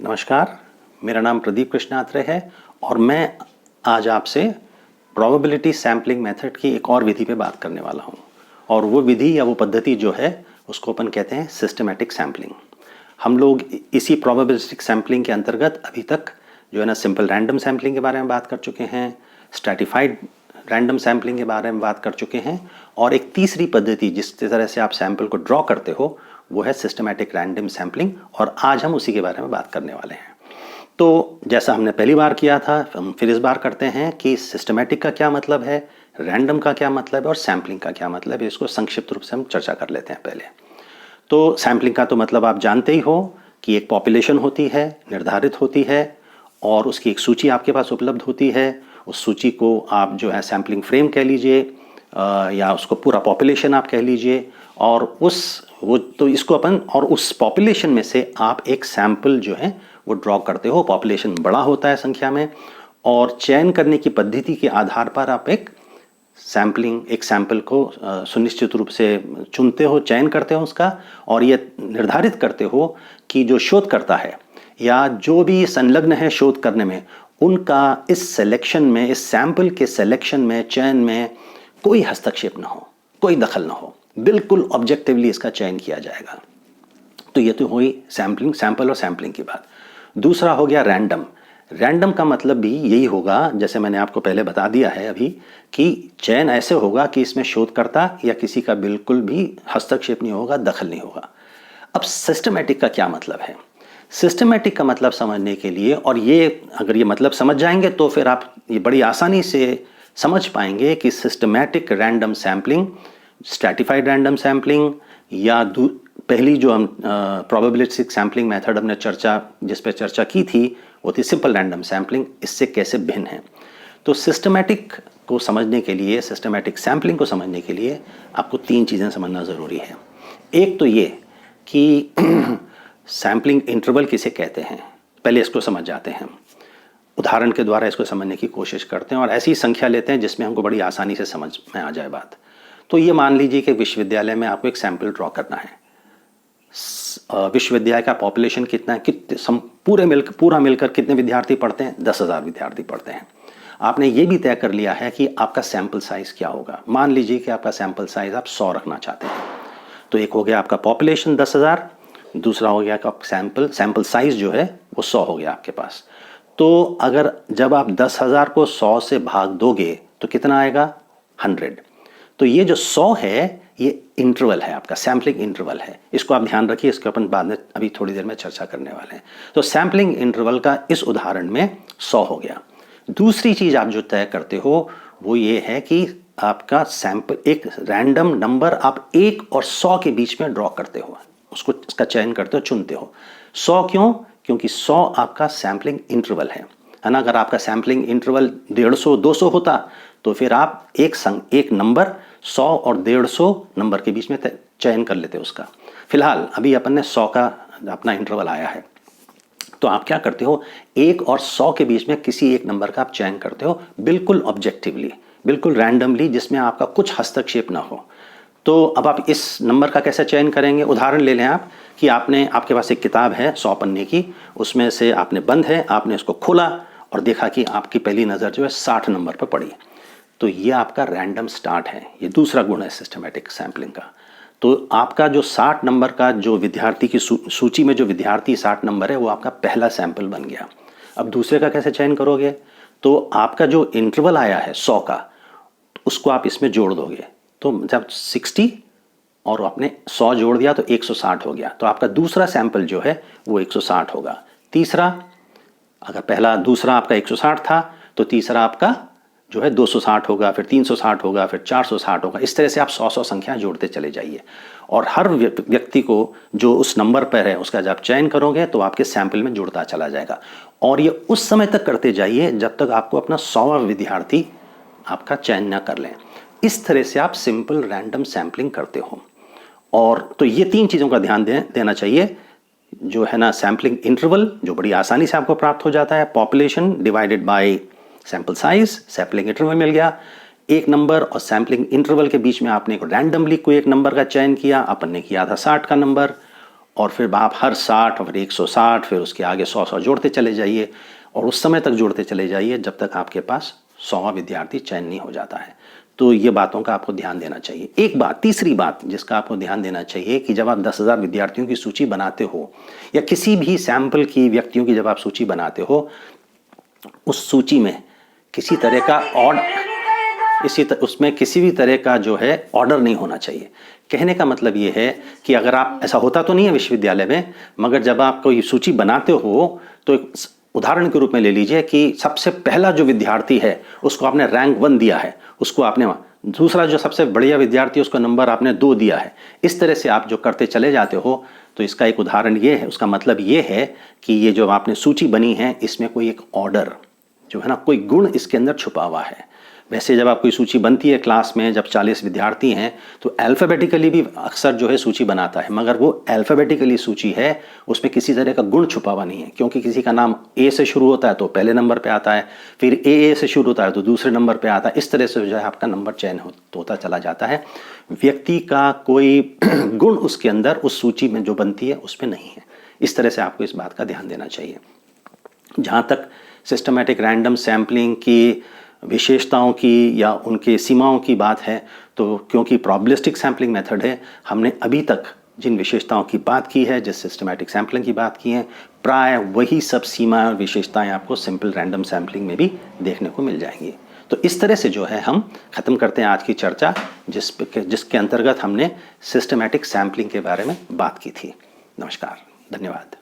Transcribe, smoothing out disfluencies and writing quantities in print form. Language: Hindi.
नमस्कार, मेरा नाम प्रदीप कृष्णात्रे है और मैं आज आपसे प्रोबेबिलिटी सैम्पलिंग मेथड की एक और विधि पे बात करने वाला हूँ। और वो विधि या वो पद्धति जो है उसको अपन कहते हैं सिस्टमैटिक सैम्पलिंग। हम लोग इसी प्रोबेबिलिस्टिक सैम्पलिंग के अंतर्गत अभी तक जो है ना सिंपल रैंडम सैम्पलिंग के बारे में बात कर चुके हैं, स्ट्रैटिफाइड रैंडम सैम्पलिंग के बारे में बात कर चुके हैं और एक तीसरी पद्धति जिस तरह से आप सैंपल को ड्रॉ करते हो वो है सिस्टमैटिक रैंडम सैम्पलिंग, और आज हम उसी के बारे में बात करने वाले हैं। तो जैसा हमने पहली बार किया था हम फिर इस बार करते हैं कि सिस्टमैटिक का क्या मतलब है, रैंडम का क्या मतलब है और सैम्पलिंग का क्या मतलब है, इसको संक्षिप्त रूप से हम चर्चा कर लेते हैं। पहले तो सैम्पलिंग का तो मतलब आप जानते ही हो कि एक पॉपुलेशन होती है, निर्धारित होती है और उसकी एक सूची आपके पास उपलब्ध होती है। उस सूची को आप जो है सैम्पलिंग फ्रेम कह लीजिए या उसको पूरा पॉपुलेशन आप कह लीजिए, और इसको अपन और उस पॉपुलेशन में से आप एक सैंपल जो है वो ड्रॉ करते हो। पॉपुलेशन बड़ा होता है संख्या में और चयन करने की पद्धति के आधार पर आप एक सैंपल को सुनिश्चित रूप से चुनते हो, चयन करते हो उसका, और ये निर्धारित करते हो कि जो शोधकर्ता है या जो भी संलग्न है शोध करने में उनका इस सिलेक्शन में, इस सैंपल के सिलेक्शन में, चयन में कोई हस्तक्षेप ना हो, कोई दखल ना हो, बिल्कुल ऑब्जेक्टिवली इसका चयन किया जाएगा। तो ये तो हुई सैंपल और सैंपलिंग की बात। दूसरा हो गया रैंडम। रैंडम का मतलब भी यही होगा, जैसे मैंने आपको पहले बता दिया है अभी, कि चयन ऐसे होगा कि इसमें शोधकर्ता या किसी का बिल्कुल भी हस्तक्षेप नहीं होगा, दखल नहीं होगा। अब सिस्टमैटिक का क्या मतलब है? सिस्टमैटिक का मतलब समझने के लिए, और ये अगर ये मतलब समझ जाएंगे तो फिर आप ये बड़ी आसानी से समझ पाएंगे कि systematic random sampling, stratified random sampling या पहली जो हम प्रोबेबिलिस्टिक सैम्पलिंग मेथड हमने जिस पे चर्चा की थी वो थी सिंपल रैंडम सैम्पलिंग, इससे कैसे भिन्न है। तो सिस्टमैटिक को समझने के लिए, सिस्टमैटिक सैम्पलिंग को समझने के लिए आपको तीन चीज़ें समझना ज़रूरी है। एक तो ये कि सैम्पलिंग इंटरवल किसे कहते हैं, पहले इसको समझ जाते हैं। उदाहरण के द्वारा इसको समझने की कोशिश करते हैं और ऐसी संख्या लेते हैं जिसमें हमको बड़ी आसानी से समझ में आ जाए बात। तो ये मान लीजिए कि विश्वविद्यालय में आपको एक सैंपल ड्रॉ करना है। विश्वविद्यालय का पॉपुलेशन कितना है, पूरा मिलकर कितने विद्यार्थी पढ़ते हैं? 10,000 विद्यार्थी पढ़ते हैं। आपने ये भी तय कर लिया है कि आपका सैंपल साइज क्या होगा। मान लीजिए कि आपका सैंपल साइज आप 100 रखना चाहते हैं। तो एक हो गया आपका पॉपुलेशन 10,000, दूसरा हो गया कि सैंपल साइज जो है वो 100 हो गया आपके पास। तो अगर जब आप 10,000 को 100 से भाग दोगे तो कितना आएगा? 100। तो ये जो 100 है ये इंटरवल है, आपका सैम्पलिंग इंटरवल है। इसको आप ध्यान रखिए, इसके अपन बाद में अभी थोड़ी देर में चर्चा करने वाले हैं। तो सैम्पलिंग इंटरवल का इस उदाहरण में 100 हो गया। दूसरी चीज़ आप जो तय करते हो वो ये है कि आपका सैंपल, एक रैंडम नंबर आप 1 और 100 के बीच में ड्रॉ करते हो, उसको इसका चयन करते हो, चुनते हो। 100 क्यों? क्योंकि 100 आपका सैम्पलिंग इंटरवल है ना। अगर आपका सैम्पलिंग इंटरवल 150-200 होता तो फिर आप एक नंबर 100 और 150 नंबर के बीच में चयन कर लेते उसका। फिलहाल अभी अपन ने 100 का अपना इंटरवल आया है, तो आप क्या करते हो, 1 और 100 के बीच में किसी एक नंबर का आप चयन करते हो, बिल्कुल ऑब्जेक्टिवली, बिल्कुल रैंडमली, जिसमें आपका कुछ हस्तक्षेप ना हो। तो अब आप इस नंबर का कैसे चयन करेंगे? उदाहरण ले लें आप कि आपके पास एक किताब है 100 पन्ने की, उसमें से आपने बंद है, आपने उसको खोला और देखा कि आपकी पहली नज़र जो है 60 नंबर पर पड़ी। तो ये आपका रैंडम स्टार्ट है, ये दूसरा गुण है सिस्टमैटिक सैम्पलिंग का। तो आपका जो 60 नंबर का जो विद्यार्थी की सूची में जो विद्यार्थी 60 नंबर है वो आपका पहला सैंपल बन गया। अब दूसरे का कैसे चयन करोगे? तो आपका जो इंटरवल आया है 100 का, उसको आप इसमें जोड़ दोगे। तो जब 60 और आपने 100 जोड़ दिया तो 160 हो गया। तो आपका दूसरा सैंपल जो है वो 160 होगा। तीसरा, अगर दूसरा आपका 160 था तो तीसरा आपका जो है 260 होगा, फिर 360 होगा, फिर 460 होगा। इस तरह से आप 100 संख्या जोड़ते चले जाइए और हर व्यक्ति को जो उस नंबर पर है उसका जब चयन करोगे तो आपके सैंपल में जुड़ता चला जाएगा। और ये उस समय तक करते जाइए जब तक आपको अपना 100वां विद्यार्थी आपका चयन न कर लें। इस तरह से आप सिंपल रैंडम सैम्पलिंग करते हो। और तो ये तीन चीज़ों का ध्यान देना चाहिए, जो है ना, सैम्पलिंग इंटरवल जो बड़ी आसानी से आपको प्राप्त हो जाता है, population divided by sample size, sampling interval मिल गया। एक नंबर और सैम्पलिंग इंटरवल के बीच में आपने रैंडमली कोई एक नंबर का चयन किया, अपन ने किया था 60 का नंबर, और फिर आप हर 60 और 160 फिर उसके आगे 100 जोड़ते चले जाइए और उस समय तक जोड़ते चले जाइए जब तक आपके पास 100वां विद्यार्थी चयन नहीं हो जाता है। तो ये बातों का आपको ध्यान देना चाहिए। एक बात, तीसरी बात जिसका आपको ध्यान देना चाहिए कि जब आप 10,000 विद्यार्थियों की सूची बनाते हो या किसी भी सैंपल की व्यक्तियों की जब आप सूची बनाते हो, उस सूची में किसी तरह का उसमें किसी भी तरह का जो है ऑर्डर नहीं होना चाहिए। कहने का मतलब ये है कि अगर आप, ऐसा होता तो नहीं है विश्वविद्यालय में, मगर जब आप कोई सूची बनाते हो तो एक उदाहरण के रूप में ले लीजिए कि सबसे पहला जो विद्यार्थी है उसको आपने रैंक 1 दिया है, उसको आपने, दूसरा जो सबसे बढ़िया विद्यार्थी उसका नंबर आपने 2 दिया है। इस तरह से आप जो करते चले जाते हो तो इसका एक उदाहरण ये है, उसका मतलब ये है कि ये जो आपने सूची बनी है इसमें कोई एक ऑर्डर जो है ना, कोई गुण इसके अंदर छुपा हुआ है। वैसे जब आप कोई सूची बनती है क्लास में, जब 40 विद्यार्थी हैं तो अल्फ़ाबेटिकली भी अक्सर जो है सूची बनाता है, मगर वो अल्फ़ाबेटिकली सूची है, उसमें किसी तरह का गुण छुपा हुआ नहीं है। क्योंकि किसी का नाम ए से शुरू होता है तो पहले नंबर पे आता है, फिर ए से शुरू होता है तो दूसरे नंबर पे आता है। इस तरह से जो है आपका नंबर चयन होता चला जाता है। व्यक्ति का कोई गुण उसके अंदर उस सूची में जो बनती है उसमें नहीं है। इस तरह से आपको इस बात का ध्यान देना चाहिए। जहाँ तक सिस्टमैटिक रैंडम सैम्पलिंग की विशेषताओं की या उनके सीमाओं की बात है, तो क्योंकि प्रॉबिलिस्टिक सैम्पलिंग मेथड है, हमने अभी तक जिन विशेषताओं की बात की है, जिस सिस्टमैटिक सैम्पलिंग की बात की है, प्राय वही सब सीमाएं और विशेषताएं आपको सिंपल रैंडम सैम्पलिंग में भी देखने को मिल जाएंगी। तो इस तरह से जो है हम ख़त्म करते हैं आज की चर्चा, जिसके अंतर्गत हमने सिस्टमैटिक सैम्पलिंग के बारे में बात की थी। नमस्कार, धन्यवाद।